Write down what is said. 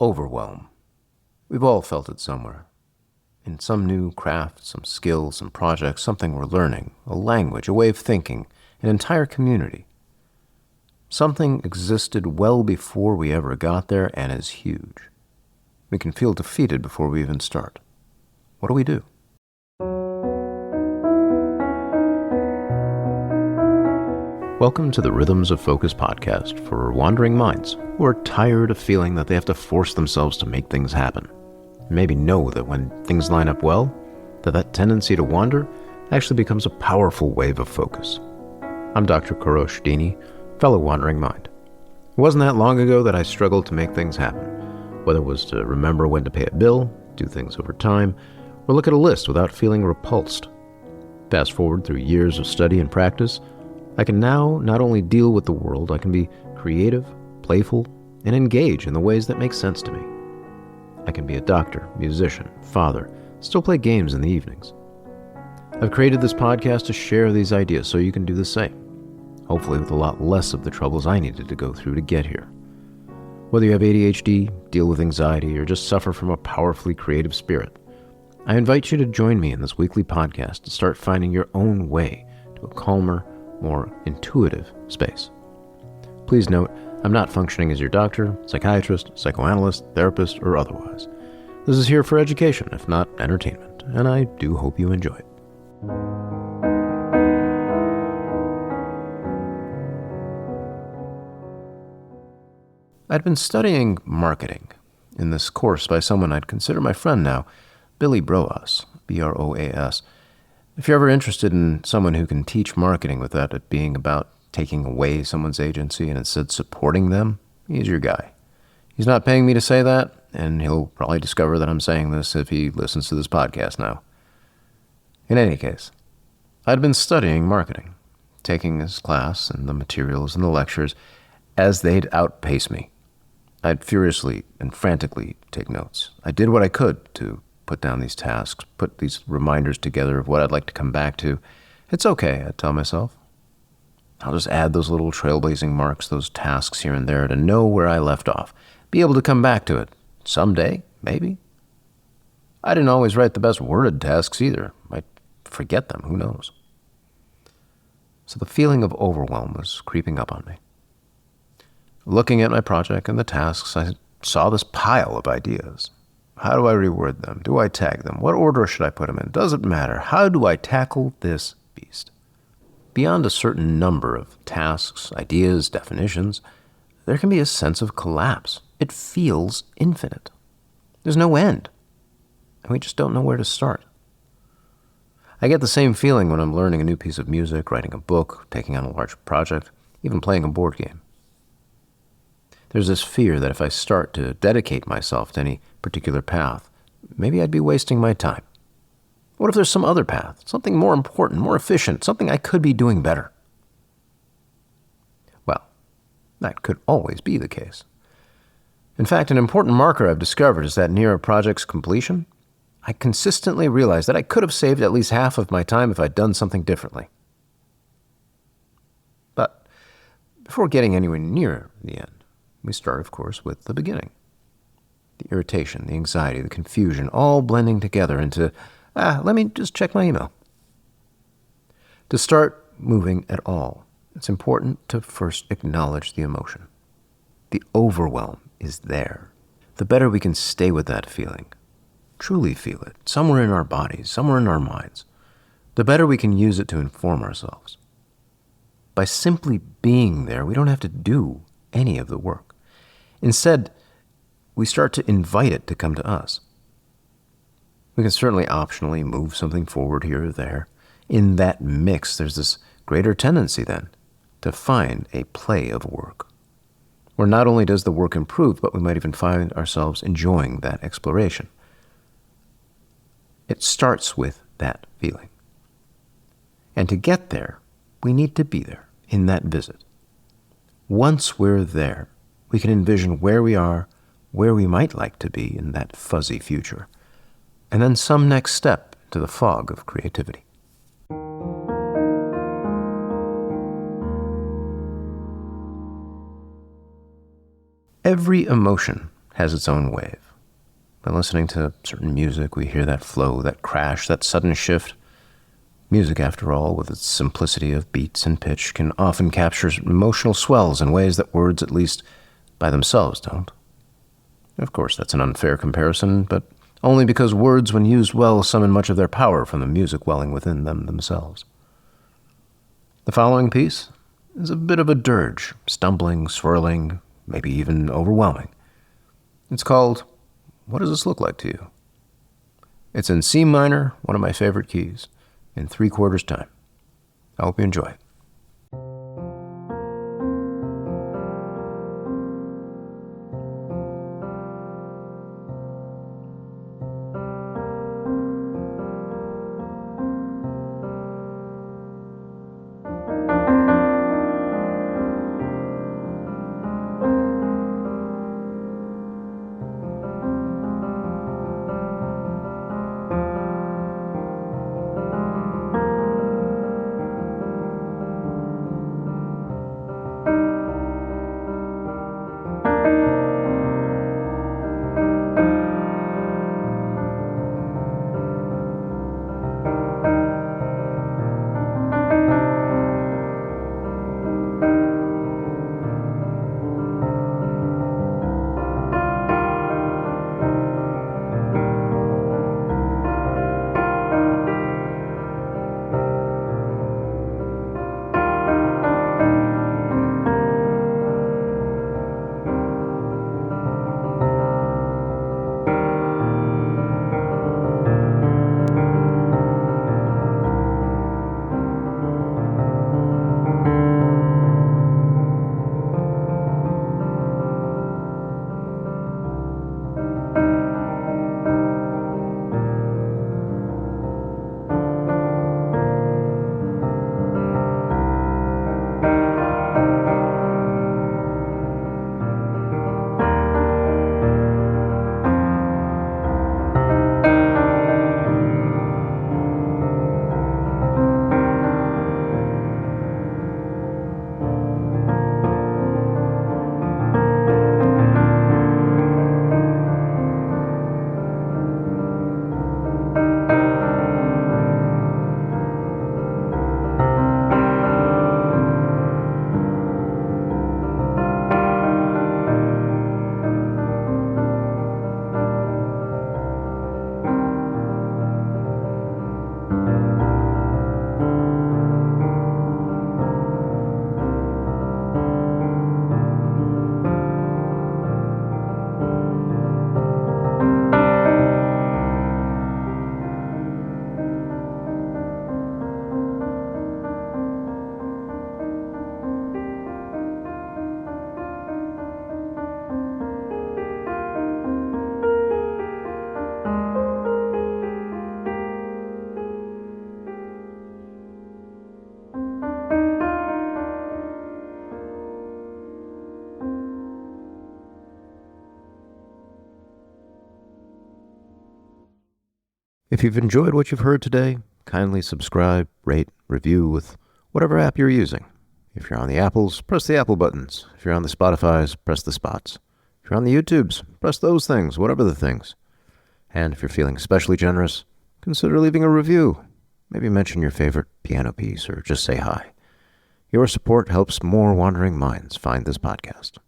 Overwhelm. We've all felt it somewhere. In some new craft, some skill, some project, something we're learning, a language, a way of thinking, an entire community. Something existed well before we ever got there and is huge. We can feel defeated before we even start. What do we do? Welcome to the Rhythms of Focus podcast for wandering minds who are tired of feeling that they have to force themselves to make things happen. Maybe know that when things line up well, that tendency to wander actually becomes a powerful wave of focus. I'm Dr. Kourosh Dini, fellow wandering mind. It wasn't that long ago that I struggled to make things happen, whether it was to remember when to pay a bill, do things over time, or look at a list without feeling repulsed. Fast forward through years of study and practice, I can now not only deal with the world, I can be creative, playful, and engage in the ways that make sense to me. I can be a doctor, musician, father, still play games in the evenings. I've created this podcast to share these ideas so you can do the same, hopefully with a lot less of the troubles I needed to go through to get here. Whether you have ADHD, deal with anxiety, or just suffer from a powerfully creative spirit, I invite you to join me in this weekly podcast to start finding your own way to a calmer, more intuitive space. Please note, I'm not functioning as your doctor, psychiatrist, psychoanalyst, therapist, or otherwise. This is here for education, if not entertainment, and I do hope you enjoy it. I'd been studying marketing in this course by someone I'd consider my friend now, Billy Broas, B-R-O-A-S. If you're ever interested in someone who can teach marketing without it being about taking away someone's agency and instead supporting them, he's your guy. He's not paying me to say that, and he'll probably discover that I'm saying this if he listens to this podcast now. In any case, I'd been studying marketing, taking his class and the materials and the lectures as they'd outpace me. I'd furiously and frantically take notes. I did what I could to put down these tasks, put these reminders together of what I'd like to come back to. It's okay, I'd tell myself. I'll just add those little trailblazing marks, those tasks here and there to know where I left off, be able to come back to it. Someday, maybe. I didn't always write the best worded tasks either. Might forget them, who knows. So the feeling of overwhelm was creeping up on me. Looking at my project and the tasks, I saw this pile of ideas. How do I reword them? Do I tag them? What order should I put them in? Does it matter? How do I tackle this beast? Beyond a certain number of tasks, ideas, definitions, there can be a sense of collapse. It feels infinite. There's no end, and we just don't know where to start. I get the same feeling when I'm learning a new piece of music, writing a book, taking on a large project, even playing a board game. There's this fear that if I start to dedicate myself to any particular path, maybe I'd be wasting my time. What if there's some other path, something more important, more efficient, something I could be doing better? Well, that could always be the case. In fact, an important marker I've discovered is that near a project's completion, I consistently realize that I could have saved at least half of my time if I'd done something differently. But before getting anywhere near the end, we start, of course, with the beginning. The irritation, the anxiety, the confusion, all blending together into, let me just check my email. To start moving at all, it's important to first acknowledge the emotion. The overwhelm is there. The better we can stay with that feeling, truly feel it, somewhere in our bodies, somewhere in our minds, the better we can use it to inform ourselves. By simply being there, we don't have to do any of the work. Instead, we start to invite it to come to us. We can certainly optionally move something forward here or there. In that mix, there's this greater tendency then to find a play of work, where not only does the work improve, but we might even find ourselves enjoying that exploration. It starts with that feeling. And to get there, we need to be there in that visit. Once we're there, we can envision where we are, where we might like to be in that fuzzy future, and then some next step to the fog of creativity. Every emotion has its own wave. By listening to certain music, we hear that flow, that crash, that sudden shift. Music, after all, with its simplicity of beats and pitch, can often capture emotional swells in ways that words, at least by themselves, don't. Of course, that's an unfair comparison, but only because words, when used well, summon much of their power from the music welling within them themselves. The following piece is a bit of a dirge, stumbling, swirling, maybe even overwhelming. It's called What Does This Look Like to You? It's in C minor, one of my favorite keys, in 3/4 time. I hope you enjoy it. If you've enjoyed what you've heard today, kindly subscribe, rate, review with whatever app you're using. If you're on the Apples, press the Apple buttons. If you're on the Spotifys, press the spots. If you're on the YouTubes, press those things, whatever the things. And if you're feeling especially generous, consider leaving a review. Maybe mention your favorite piano piece or just say hi. Your support helps more wandering minds find this podcast.